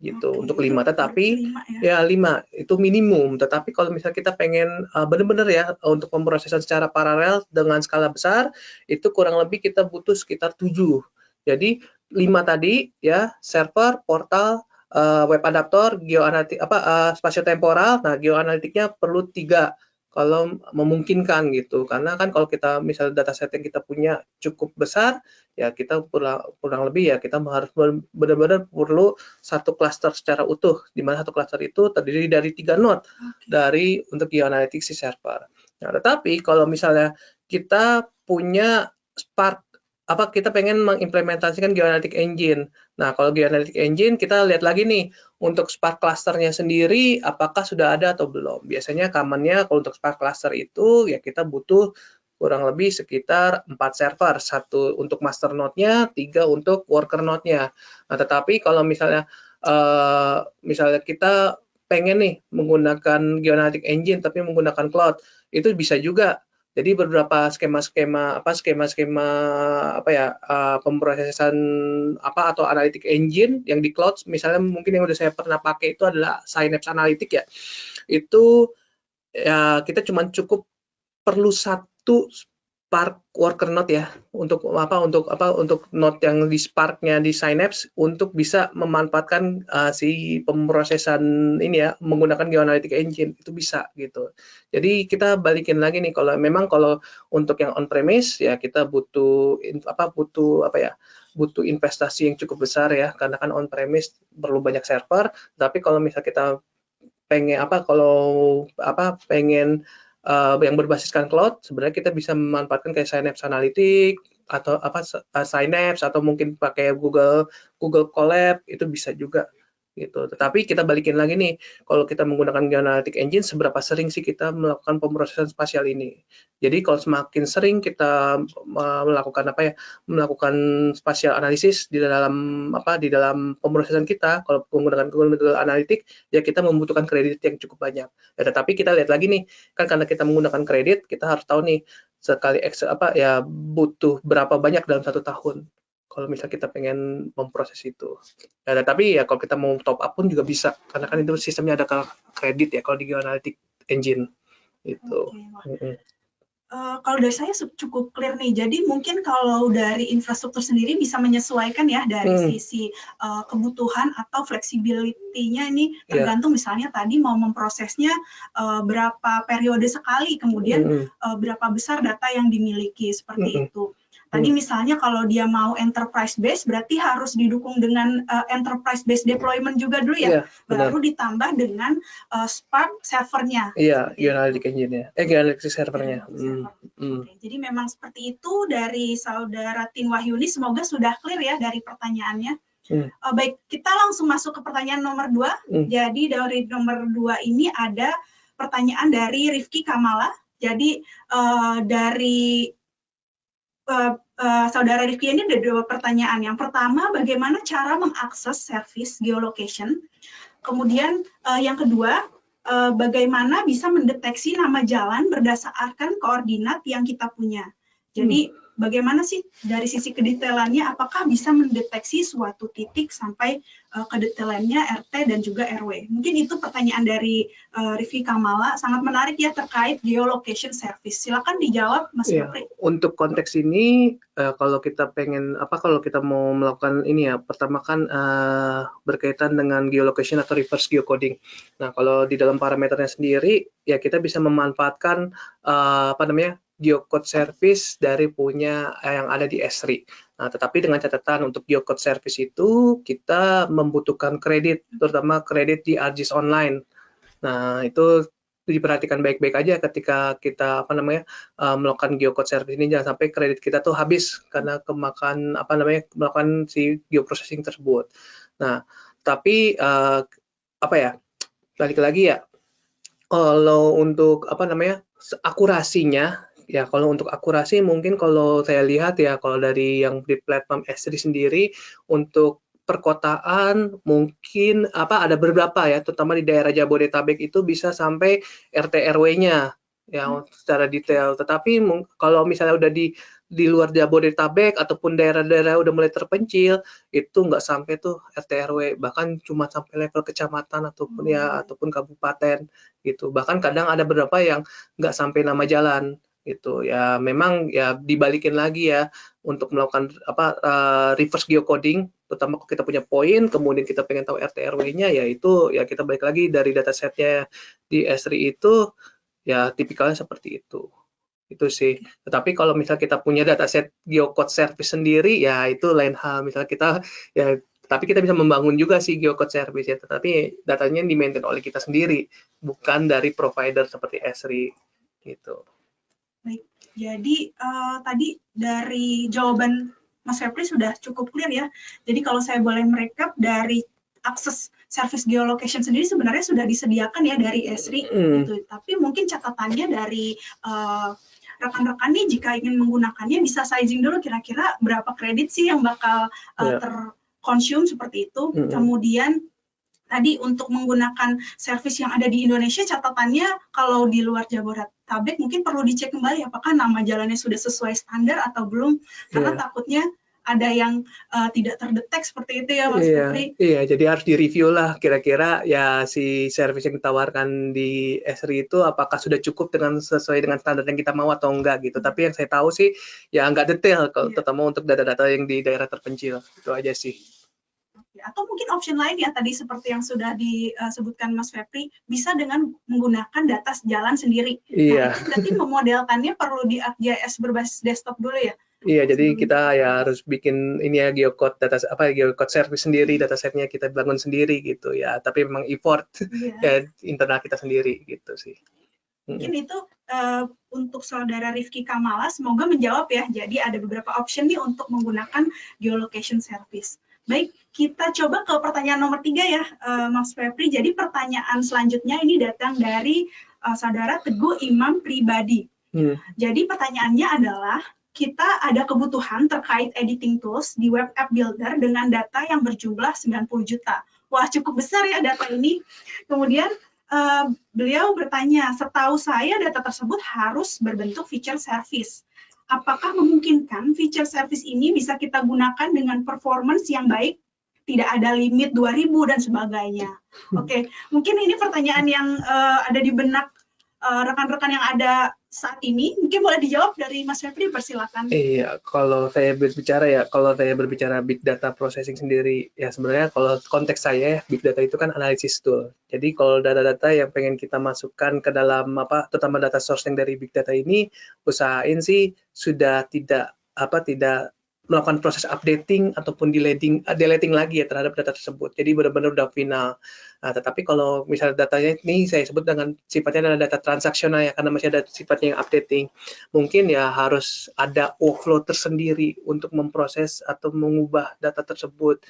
gitu untuk 5. Tetapi ya 5 itu minimum. Tetapi kalau misalnya kita pengen benar-benar ya untuk pemrosesan secara paralel dengan skala besar, itu kurang lebih kita butuh sekitar 7. Jadi 5 tadi ya, server, portal, web adaptor, geoanalitik spatiotemporal. Nah, geoanalitiknya perlu 3 kalau memungkinkan gitu. Karena kan kalau kita misalnya dataset yang kita punya cukup besar, ya kita kurang lebih ya kita harus benar-benar perlu satu klaster secara utuh, di mana satu klaster itu terdiri dari 3 node dari untuk geoanalytic si server. Nah, tetapi kalau misalnya kita punya Spark kita pengen mengimplementasikan Geoanalytic Engine. Nah, kalau Geoanalytic Engine, kita lihat lagi nih, untuk Spark cluster-nya sendiri, apakah sudah ada atau belum. Biasanya common-nya kalau untuk Spark cluster itu, ya kita butuh kurang lebih sekitar 4 server. 1 untuk master node-nya, 3 untuk worker node-nya. Nah, tetapi kalau misalnya kita pengen nih menggunakan Geoanalytic Engine, tapi menggunakan cloud, itu bisa juga. Jadi beberapa skema-skema pemrosesan atau analytic engine yang di cloud, misalnya mungkin yang udah saya pernah pakai itu adalah Synapse Analytics ya. Itu ya kita cuma cukup perlu 1 Spark worker node ya untuk node yang di Spark-nya di Synapse untuk bisa memanfaatkan si pemrosesan ini ya menggunakan Geoanalytic Engine itu bisa gitu. Jadi kita balikin lagi nih kalau untuk yang on premise ya kita butuh investasi yang cukup besar ya karena kan on premise perlu banyak server. Tapi kalau misal kita pengen yang berbasiskan cloud, sebenarnya kita bisa memanfaatkan kayak Synapse Analytics atau Synapse atau mungkin pakai Google Colab itu bisa juga gitu. Tetapi kita balikin lagi nih, kalau kita menggunakan Geoanalytic Engine, seberapa sering sih kita melakukan pemrosesan spasial ini? Jadi kalau semakin sering kita melakukan spasial analisis di dalam pemrosesan kita, kalau menggunakan Google Analytics, ya kita membutuhkan kredit yang cukup banyak. Ya, tetapi kita lihat lagi nih, kan karena kita menggunakan kredit, kita harus tahu nih sekali butuh berapa banyak dalam 1 tahun. Kalau misalnya kita pengen memproses itu. Ya, tapi ya kalau kita mau top up pun juga bisa, karena kan itu sistemnya ada kredit ya kalau di Geoanalytic Engine itu. Kalau dari saya cukup clear nih. Jadi mungkin kalau dari infrastruktur sendiri bisa menyesuaikan ya dari sisi kebutuhan atau fleksibilitinya ini tergantung misalnya tadi mau memprosesnya berapa periode sekali, kemudian berapa besar data yang dimiliki seperti itu. Tadi misalnya kalau dia mau enterprise base berarti harus didukung dengan enterprise base deployment juga dulu ya, baru ditambah dengan Spark servernya. Iya, Geoanalytic Engine-nya, Geoanalytic servernya. Jadi memang seperti itu dari Saudara Tin Wahyuni, semoga sudah clear ya dari pertanyaannya. Baik, kita langsung masuk ke pertanyaan nomor 2. Jadi dari nomor 2 ini ada pertanyaan dari Rifki Kamala. Jadi dari Saudara Rifki ini ada 2 pertanyaan. Yang pertama, bagaimana cara mengakses service geolocation? Kemudian yang kedua, bagaimana bisa mendeteksi nama jalan berdasarkan koordinat yang kita punya. Jadi bagaimana sih dari sisi kedetailannya, apakah bisa mendeteksi suatu titik sampai kedetailannya RT dan juga RW? Mungkin itu pertanyaan dari Rifki Kamala, sangat menarik ya terkait geolocation service. Silakan dijawab Mas Fikri. Untuk konteks ini, kalau kita mau melakukan ini ya, pertama kan berkaitan dengan geolocation atau reverse geocoding. Nah, kalau di dalam parameternya sendiri, ya kita bisa memanfaatkan geocode service dari yang ada di Esri. Nah, tetapi dengan catatan untuk geocode service itu kita membutuhkan kredit, terutama kredit di ArcGIS Online. Nah, itu diperhatikan baik-baik aja ketika kita melakukan geocode service ini, jangan sampai kredit kita tuh habis karena kemakan melakukan si geoprocessing tersebut. Nah, tapi balik lagi ya, kalau untuk akurasinya, ya kalau untuk akurasi mungkin kalau saya lihat ya, kalau dari yang di platform S3 sendiri untuk perkotaan mungkin ada beberapa ya, terutama di daerah Jabodetabek itu bisa sampai RT RW-nya ya secara detail. Tetapi kalau misalnya udah di luar Jabodetabek ataupun daerah-daerah udah mulai terpencil, itu nggak sampai tuh RT RW, bahkan cuma sampai level kecamatan ataupun kabupaten gitu. Bahkan kadang ada beberapa yang nggak sampai nama jalan gitu ya. Memang ya dibalikin lagi ya untuk melakukan reverse geocoding, terutama kalau kita punya poin, kemudian kita pengen tahu RT RW-nya, ya itu ya kita balik lagi dari datasetnya di S3 itu ya tipikalnya seperti itu sih. Tetapi kalau misal kita punya dataset geocode service sendiri, ya itu lain hal. Misalnya kita ya, tapi kita bisa membangun juga sih geocode service ya, tetapi datanya di-maintain oleh kita sendiri, bukan dari provider seperti Esri gitu. Baik, jadi tadi dari jawaban Mas Febri sudah cukup clear ya. Jadi kalau saya boleh merekap, dari akses service geolocation sendiri sebenarnya sudah disediakan ya dari Esri gitu. Tapi mungkin catatannya dari rekan-rekan nih, jika ingin menggunakannya bisa sizing dulu kira-kira berapa kredit sih yang bakal terkonsum seperti itu. Kemudian tadi untuk menggunakan service yang ada di Indonesia, catatannya kalau di luar Jabodetabek mungkin perlu dicek kembali apakah nama jalannya sudah sesuai standar atau belum, karena takutnya ada yang tidak terdetek seperti itu ya Mas Febri. Iya, jadi harus direview lah kira-kira ya si service yang ditawarkan di Esri itu apakah sudah cukup sesuai dengan standar yang kita mau atau enggak gitu. Tapi yang saya tahu sih ya nggak detail, terutama untuk data-data yang di daerah terpencil. Itu aja sih. Atau mungkin option lain ya tadi seperti yang sudah disebutkan Mas Febri, bisa dengan menggunakan data jalan sendiri. Iya. Nah, berarti memodelkannya perlu di ArcGIS berbasis desktop dulu ya? Iya, jadi kita ya harus bikin ini ya geocode geocode service sendiri, datasetnya kita bangun sendiri gitu ya. Tapi memang effort ya internal kita sendiri gitu sih. Mungkin itu untuk saudara Rifki Kamala, semoga menjawab ya. Jadi ada beberapa option nih untuk menggunakan geolocation service. Baik, kita coba ke pertanyaan nomor 3 ya, Mas Febri. Jadi pertanyaan selanjutnya ini datang dari saudara Teguh Imam Pribadi. Jadi pertanyaannya adalah, kita ada kebutuhan terkait editing tools di web app builder dengan data yang berjumlah 90 juta. Wah, cukup besar ya data ini. Kemudian beliau bertanya, setahu saya data tersebut harus berbentuk feature service. Apakah memungkinkan feature service ini bisa kita gunakan dengan performance yang baik, tidak ada limit 2000 dan sebagainya? Oke, mungkin ini pertanyaan yang ada di benak rekan-rekan yang ada saat ini. Mungkin boleh dijawab dari Mas Febri, persilakan. Iya, kalau saya berbicara big data processing sendiri, ya sebenarnya kalau konteks saya big data itu kan analisis tool. Jadi kalau data-data yang pengen kita masukkan ke dalam terutama data sourcing dari big data ini, usahain sih sudah tidak melakukan proses updating ataupun deleting lagi ya terhadap data tersebut. Jadi benar-benar udah final. Nah, tetapi kalau misalnya datanya ini saya sebut dengan sifatnya adalah data transaksional ya, karena masih ada sifatnya yang updating. Mungkin ya harus ada workflow tersendiri untuk memproses atau mengubah data tersebut.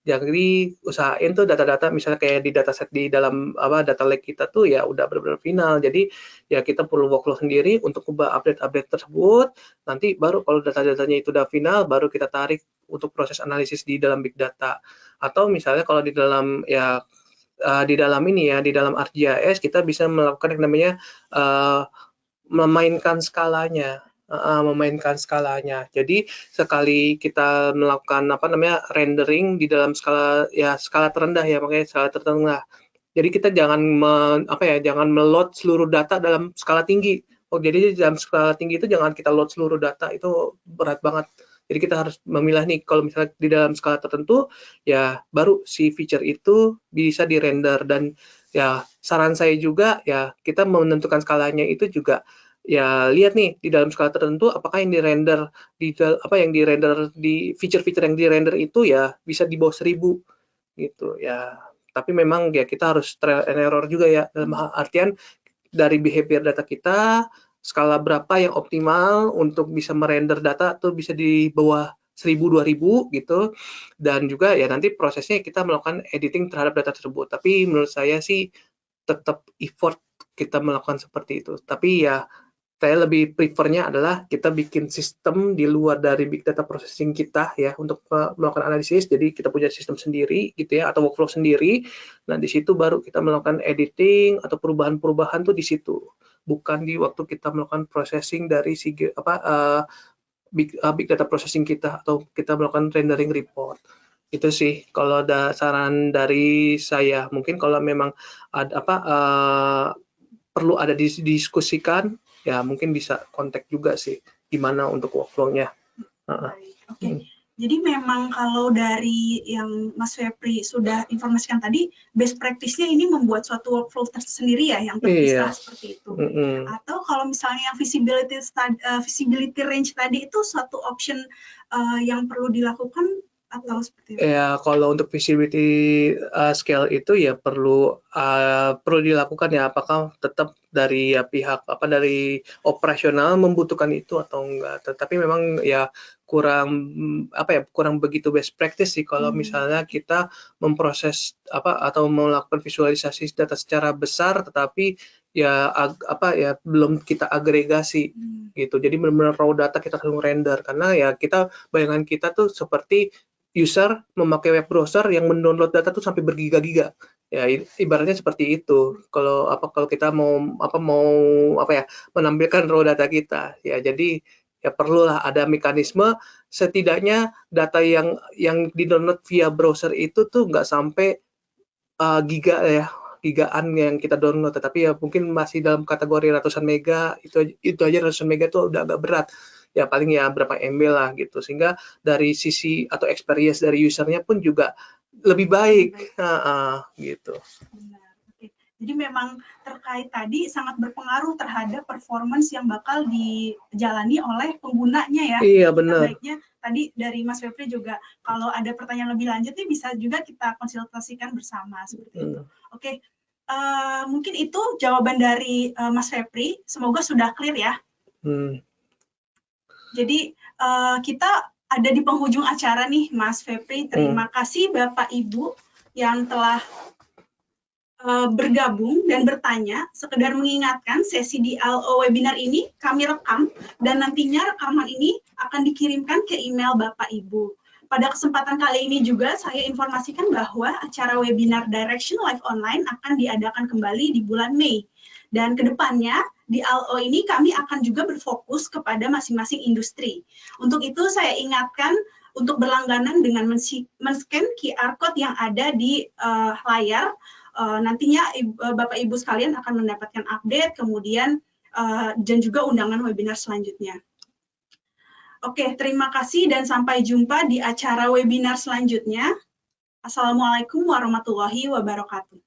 Jadi usahain tuh data-data misalnya kayak di dataset di dalam data lake kita tuh ya udah benar-benar final. Jadi ya kita perlu workflow sendiri untuk ubah update-update tersebut. Nanti baru kalau data-datanya itu udah final, baru kita tarik untuk proses analisis di dalam big data. Atau misalnya kalau di dalam di dalam ArcGIS kita bisa melakukan yang namanya memainkan skalanya. Jadi sekali kita melakukan rendering di dalam skala terendah ya, makanya skala tertengah. Jadi kita jangan meload seluruh data dalam skala tinggi. Jadi dalam skala tinggi itu jangan kita load seluruh data, itu berat banget. Jadi kita harus memilah nih, kalau misalnya di dalam skala tertentu ya baru si feature itu bisa di-render. Dan ya saran saya juga ya kita menentukan skalanya itu juga ya lihat nih di dalam skala tertentu apakah yang di-render di feature-feature yang di-render itu ya bisa di bawah 1000 gitu ya. Tapi memang ya kita harus trial and error juga ya, dalam artian dari behavior data kita, skala berapa yang optimal untuk bisa merender data tuh bisa di bawah 1000-2000 gitu, dan juga ya nanti prosesnya kita melakukan editing terhadap data tersebut. Tapi menurut saya sih tetap effort kita melakukan seperti itu. Tapi ya saya lebih prefernya adalah kita bikin sistem di luar dari big data processing kita ya untuk melakukan analisis. Jadi kita punya sistem sendiri gitu ya atau workflow sendiri. Nah, di situ baru kita melakukan editing atau perubahan-perubahan tuh di situ. Bukan di waktu kita melakukan processing dari big data processing kita atau kita melakukan rendering report. Itu sih kalau ada saran dari saya. Mungkin kalau memang ada perlu ada didiskusikan, ya mungkin bisa kontak juga sih gimana untuk workflow-nya. Oke. Jadi memang kalau dari yang Mas Febri sudah informasikan tadi, best practice-nya ini membuat suatu workflow tersendiri ya, yang terpisah seperti itu. Atau kalau misalnya yang visibility range tadi itu suatu option yang perlu dilakukan atau seperti itu? Ya, kalau untuk visibility scale itu ya perlu dilakukan ya, apakah tetap dari pihak dari operasional membutuhkan itu atau enggak. Tetapi memang ya kurang begitu best practice sih kalau misalnya kita memproses atau melakukan visualisasi data secara besar tetapi ya belum kita agregasi gitu. Jadi benar-benar raw data kita langsung render karena ya bayangan kita tuh seperti user memakai web browser yang mendownload data tuh sampai bergiga-giga. Ya ibaratnya seperti itu. Kalau kita mau menampilkan raw data kita. Ya jadi ya perlulah ada mekanisme setidaknya data yang di-download via browser itu tuh nggak sampai gigaan yang kita download, tetapi ya mungkin masih dalam kategori ratusan mega, itu aja ratusan mega tuh udah agak berat. Ya paling ya berapa MB lah gitu, sehingga dari sisi atau experience dari usernya pun juga lebih baik. Gitu. Benar. Oke. Jadi memang terkait tadi sangat berpengaruh terhadap performance yang bakal dijalani oleh penggunanya ya. Iya benar. Baiknya tadi dari Mas Febri juga kalau ada pertanyaan lebih lanjut nih bisa juga kita konsultasikan bersama seperti itu. Oke. Mungkin itu jawaban dari Mas Febri. Semoga sudah clear ya. Jadi kita ada di penghujung acara nih Mas Febri. Terima kasih Bapak Ibu yang telah bergabung dan bertanya. Sekedar mengingatkan sesi di LO webinar ini kami rekam dan nantinya rekaman ini akan dikirimkan ke email Bapak Ibu. Pada kesempatan kali ini juga saya informasikan bahwa acara webinar Direction Live Online akan diadakan kembali di bulan Mei. Dan kedepannya di LO ini kami akan juga berfokus kepada masing-masing industri. Untuk itu saya ingatkan untuk berlangganan dengan men-scan QR Code yang ada di layar. Nantinya Bapak Ibu sekalian akan mendapatkan update, kemudian dan juga undangan webinar selanjutnya. Oke, terima kasih dan sampai jumpa di acara webinar selanjutnya. Assalamualaikum warahmatullahi wabarakatuh.